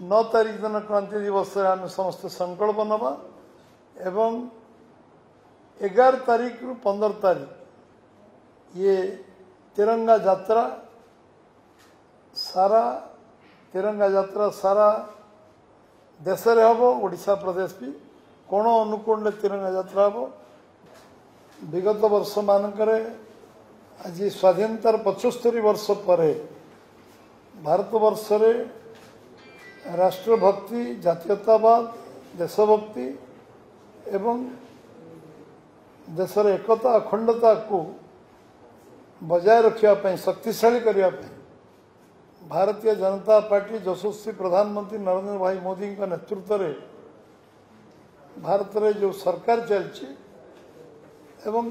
9 तारीख दिन क्रांति दिवस आम समस्त संकल्प नवा एवं 11 तारीख रु 15 तारीख ये तिरंगा यात्रा सारा देश रे हम ओडिशा प्रदेश भी कोण अनुकूल तिरंगा यात्रा हम विगत वर्ष मानकरे आज स्वाधीनतार 75 वर्ष पर भारत वर्ष रे राष्ट्रभक्ति जातीयतावाद देशभक्ति एवं देशर एकता अखंडता को बजाय रखापी शक्तिशाली करने भारतीय जनता पार्टी यशस्वी प्रधानमंत्री नरेंद्र भाई मोदी का नेतृत्व में भारत में जो सरकार चलती एवं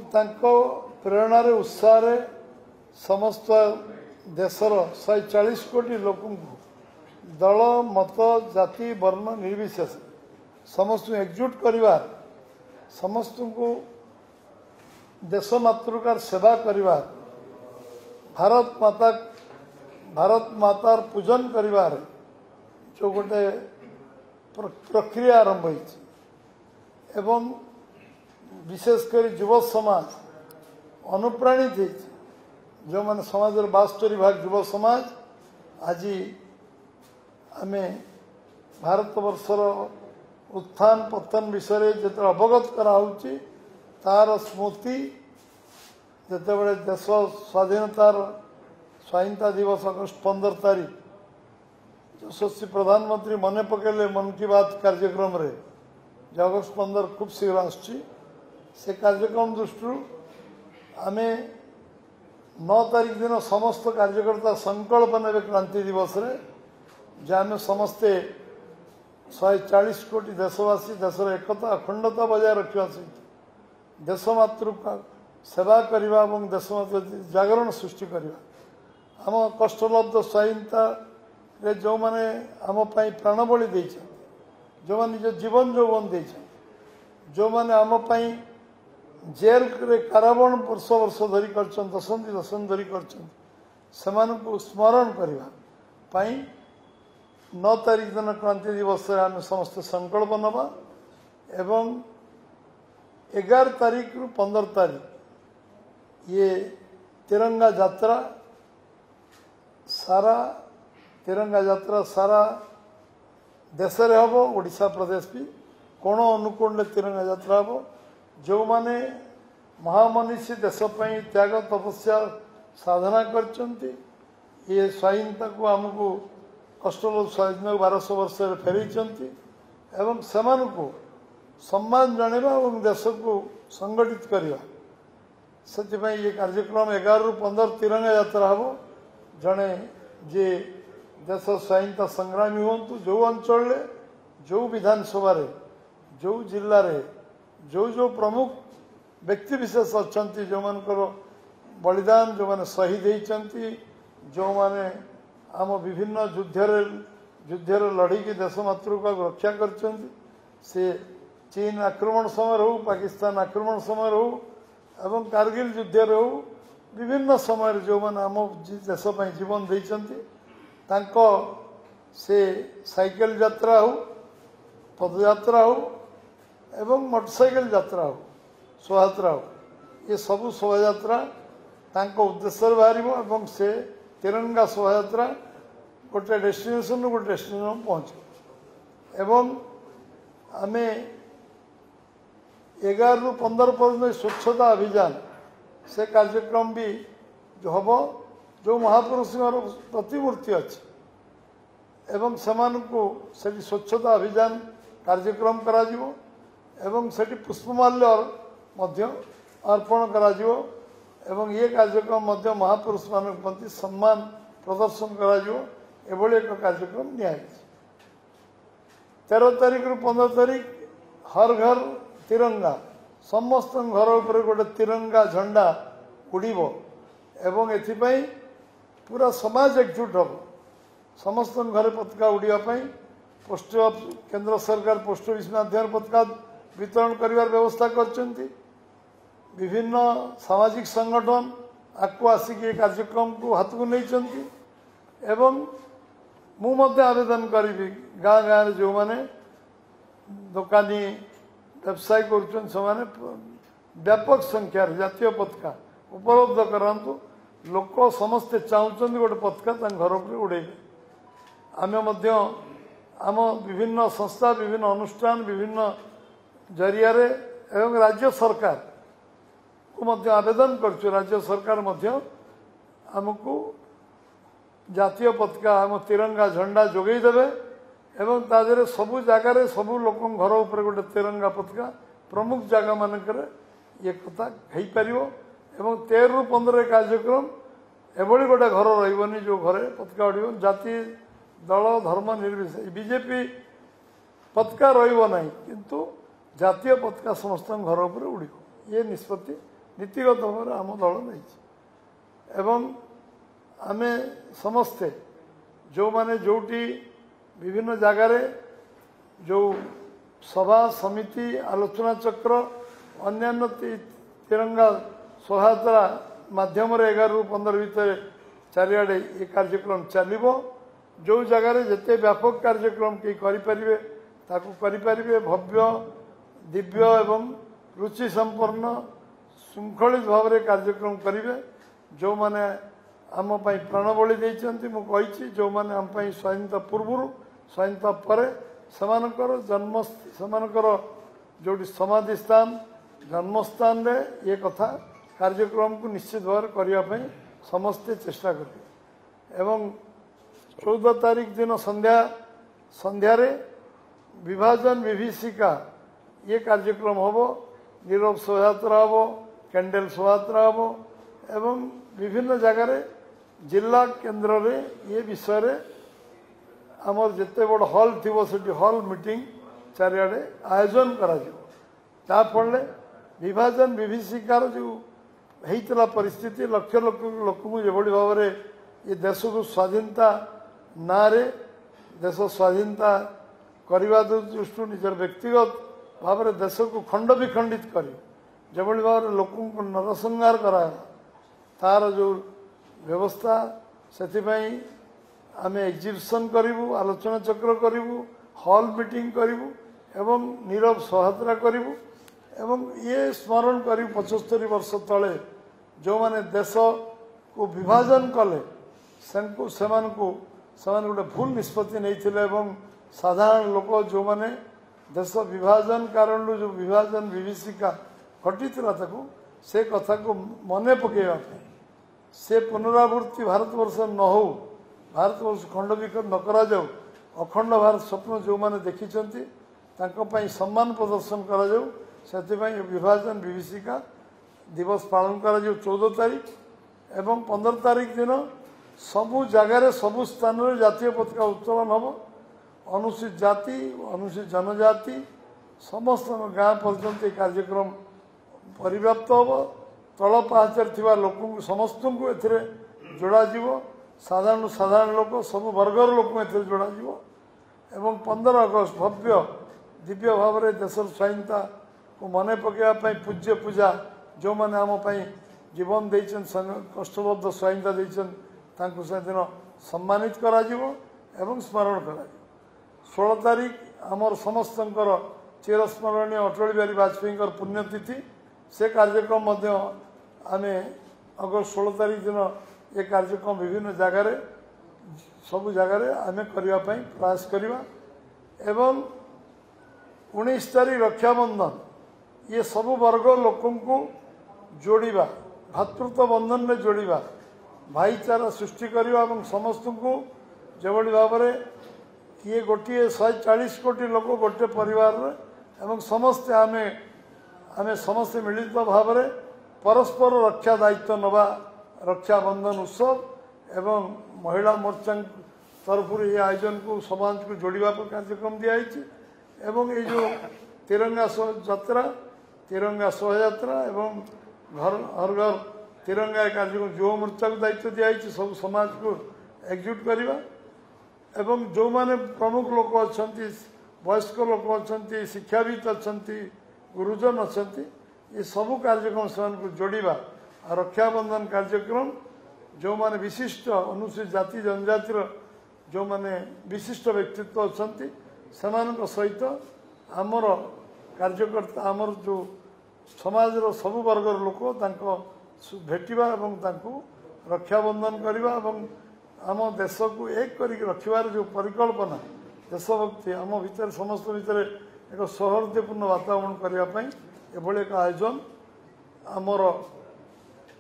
प्रेरणा उत्साह समस्त देशर 140 कोटी लोक दल मत जाति वर्ण निर्विशेष समस्त एकजुट करिवार समस्त को देश मातृकार सेवा करिवार भारत मातार पूजन करिवार जो गोटे प्रक्रिया आरंभ होती एवं विशेषकर युव समाज अनुप्राणित होती जो माने समाज 72 भाग युव समाज आज आमे भारत वर्षर उत्थान पतन विषय जो अवगत कराऊँची तार स्मृति जिते बड़े देश स्वाधीनता दिवस अगस्ट 15 तारीख यशस्वी प्रधानमंत्री मन पकेले मन की बात कार्यक्रम रे जो अगस्ट 15 खूब शीघ्र आसे कार्यक्रम दृष्टि आमे 9 तारीख दिन समस्त कार्यकर्ता संकल्प ने क्रांति दिवस रे जहाँ समस्ते 140 कोटी देशवासी देशर एकता अखंडता बजाय रखा सहित देश मातृ सेवा करने और देश मातृ जागरण सृष्टि करने आम कष्टलब्ध स्वाधीनता रे जो माने आम प्राण बलि दे जो माने निज जीवन यौवन दे जो माने आम जेल रे कारावास वर्ष वर्ष धरी कर दशंधि धरी कर स्मरण करने 9 तारीख दिन क्रांति दिवस आम समस्त संकल्प नवा एवं 11 तारीख रु 15 तारीख ये तिरंगा यात्रा सारा देश रे हम ओडिशा प्रदेश भी कोण अनुकूल तिरंगा यात्रा हम जो माने महामनीषी देशपाई त्याग तपस्या साधना करचंती ये स्वाधीनता को आमको कष्टल स्वाधीन 1200 वर्ष फेरई एवं सेमान को सम्मान जणेबा और देश को संगठित करवा से ये कार्यक्रम 11 रु 15 तिरंगा यात्रा हम जड़े जे देश स्वाधीनता संग्रामी हूँ जो अंचल जो विधानसभा जो जिले में जो प्रमुख व्यक्ति विशेष अच्छा जो मानकर बलिदान जो माने शहीद होती जो माने आम विभिन्न युद्धर लड़ी की देश मातृका रक्षा कर चीन आक्रमण समय हो पाकिस्तान आक्रमण समय हो एवं कारगिल युद्ध हो विभिन्न समय जो मैंने आम देशपाई जीवन देते से साइकेल यात्रा हो पदयात्रा हो एवं मोटरसाइकेल यात्रा हो शोभायात्रा हो ये सब शोभायात्रा उद्देश्य बाहर से तिरंगा शोभायात्रा गोटे डेस्टिनेशन गोटे डेस्टिनेशन पहुँचे एवं आमे 11 रु 15 पर्यटन स्वच्छता अभियान से कार्यक्रम भी जो हम जो महापुरुष प्रतिमूर्ति अच्छी एवं सेमान को सेठी स्वच्छता अभियान कार्यक्रम करा जिवो एवं सेठी पुष्पमाल्य अर्पण करा जिवो एवं ये कार्यक्रम मध्य महापुरुष मान प्रति सम्मान प्रदर्शन करा जिवो एभली एक कार्यक्रम निया 13 तारीख रु 15 तारीख हर घर तिरंगा समस्त घर उपर गोटे तिरंगा झंडा उड़ीब एवं एथिपाई पूरा समाज एकजुट हम समस्त घर पताका उड़ापी पोस्ट केंद्र सरकार पोस्ट ऑफिस माध्यम पताका वितरण कर व्यवस्था कर विभिन्न सामाजिक संगठन आपको आसिक कार्यक्रम को हाथ को नहीं एवं मु मध्य आवेदन करी गाँ गाँव जो मैंने दोकानी व्यवसाय करुछन से व्यापक संख्यार जातीय पताका उपलब्ध करातु लोक समस्ते चाहते गोटे पताका घर पर उड़ेबे आम आम विभिन्न संस्था विभिन्न अनुष्ठान विभिन्न जरिया एवं राज्य सरकार को मध्य आवेदन करछु राज्य सरकार मध्य आमको जातीय पताका आम तिरंगा झंडा जोगई देबे एवं तादेरे सबु जगार सबु लोक घर उपर गोटे तिरंगा पताका प्रमुख जगह मानकर ये कथा हो पार एवं 13 ରୁ 15 कार्यक्रम एभली गोटे घर रही जो घरे पताका उड़ जाति दल धर्म निर्विशेष बीजेपी पताका रहा किंतु जातीय पताका समस्त घर उपर उड़ ये निष्पत्ति नीतिगत भाव आम दल नहीं एवं आमे समस्ते जो माने जोटी विभिन्न जगार जो सभा समिति आलोचना चक्र अन्य तिरंगा शोभायात्रा माध्यम 11 ରୁ 15 भितर चारिआडे ये कार्यक्रम चलो जो जगार जिते व्यापक कार्यक्रम कई करें भव्य दिव्य एवं रुचि संपन्न श्रृंखलित भाव में कार्यक्रम करेंगे जो माने आम प्राणबली देती मुझे जो मैंने आम स्वाधीनता पूर्व स्वाधीनता पर जन्म सेमानकर जो समाधि स्थान जन्मस्थान रे ये कथा कार्यक्रम को निश्चित भाव करने समस्ते चेष्टा करेंगे एवं 14 तारीख दिन संध्या विभाजन विभीषिका ये कार्यक्रम हम नीरव शोभायात्रा हम कैंडल शोभायात्रा हम एवं विभिन्न जगार जिला केन्द्र रे ये विषय रे आमर जिते बड़ हल थी हल मीटिंग चारिआडे आयोजन करा फल विभाजन विभीषिकार जो होता परिस्थिति लक्ष लक्ष लोक जो भाव में ये देश को स्वाधीनता ना रे देश स्वाधीनता करने दृष्टि निजर व्यक्तिगत भाव में देश को खंड विखंडित कर जो भाव में लोक नरसंहार करा तार जो व्यवस्था से आम एग्जिबिशन करूँ आलोचना चक्र करूँ हल मीटिंग करूँ एवं नीरव शोभायात्रा करूँ एवं ये स्मरण करूँ 75 वर्ष तले जो माने देश को विभाजन कले गोटे भूल निष्पत्ति नहीं साधारण लोक जो माने देश विभाजन कारण जो विभाजन विभीषिका घटी से कथा को मन पकेवा से पुनरावृत्ति भारतवर्ष न हो भारतवर्ष खंड विखंड न करा जाऊ अखंड भारत स्वप्न जो मैंने देखी सम्मान प्रदर्शन करा जाऊ से विभाजन विभीषिका दिवस पालन करा जाऊ 14 तारीख एवं 15 तारीख दिन सबु जगार सबु स्थान में जातीय पताका उत्तोलन हम अनुसूचित जाति अनुसूचित जनजाति समस्त गाँ पर्यंत कार्यक्रम परिव्याप्त हम तल पाचर थिबा लोक समस्त को एथिरे जोड़ा जीवो साधारण लोक सब वर्गर लोक एथिरे जोड़ा जीवो एवं 15 अगस्त भव्य दिव्य भाव में देशर स्वाधीनता को मन पकेवा पूज्य पूजा जो मैंने आम जीवन देचन कष्टबद्ध स्वाधीनता देचन तांको से दिन सम्मानित करा जीवो एवं स्मरण करा 16 तारीख आमर समस्तंकर चिरस्मरणीय अटल बिहारी वाजपेयी पुण्यतिथि से कार्यक्रम आम अगस्त 16 तारीख दिन ये कार्यक्रम विभिन्न जगार सबु जगार आम करने प्रयास करवा एवं 19 तारीख रक्षाबंधन ये सबु वर्ग लोक जोड़िबा भातृत्व बंधन में जोड़िबा भाईचारा सृष्टि करवा समस्त को जो भाव में ये गोटे 140 कोटी लोक गोटे परिवार एवं समस्ते आमे समस्ते मिलित भाव में परस्पर रक्षा दायित्व नवा रक्षाबंधन उत्सव एवं महिला मोर्चा तरफ ये आयोजन को समाज को जोड़वा पर कार्यक्रम दिखाई एवं ये जो तिरंगा शोभायात्रा एवं घर हर घर तिरंगा कार्यक्रम युव मोर्चा को दायित्व दिखाई सब समाज को एकजुट करवा एवं जो माने प्रमुख लोक अच्छा वयस्क लोक अच्छा शिक्षाविद अच्छा गुरुजन अच्छा ये सबू कार्यक्रम से जोड़वा रक्षाबंधन कार्यक्रम जो माने विशिष्ट अनुसूचित जाति जनजातिर जो माने विशिष्ट व्यक्तित्व अच्छा सहित आमर कार्यकर्ता आमर जो समाज सबु वर्गर लोक भेटा रक्षाबंधन करने आम देश को एक कर रखार जो परिकल्पना देशभक्ति आम भीतर समस्त भीतर एक सौहार्दपूर्ण वातावरण करने एभली एक आयोजन आमर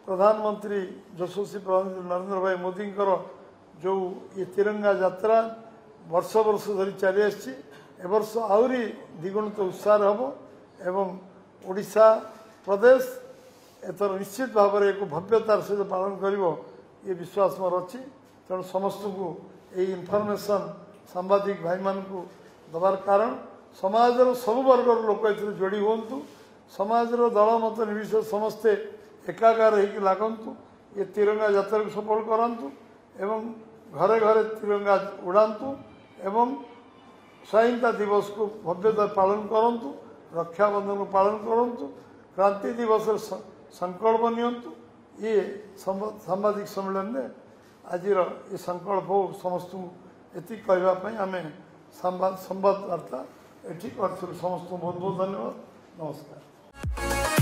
प्रधानमंत्री यशस्वी प्रधानमंत्री नरेंद्र भाई मोदी जो ये तिरंगा यात्रा वर्ष वर्ष धरी चली आसी वर्ष आहरी द्विगुणित उत्साह हम एवं ओडिशा प्रदेश एथर निश्चित भाव में एक भव्यतार सहित पालन कर ये विश्वास मोर अच्छी तेणु समस्त को यही इनफर्मेशन सांबादिक भाई मान को दबार कारण समाजर सब वर्गर लोक जोड़ी हूँ समाजर दल मत निर्विशेष समस्ते एकाकार होकर लागंतु ये तिरंगा यात्रा को सफल करातु एवं घरे घरे तिरंगा उड़ातु एवं स्वाधीनता दिवस को भव्यता पालन करंतु रक्षाबंधन को पालन करंतु क्रांति दिवस संकल्प नियंतु ये सांबादिक सम्मेलन में आज ये संकल्प हो समस्त ये कहवाई आम संवादवार्ता ये समस्त बहुत बहुत धन्यवाद नमस्कार।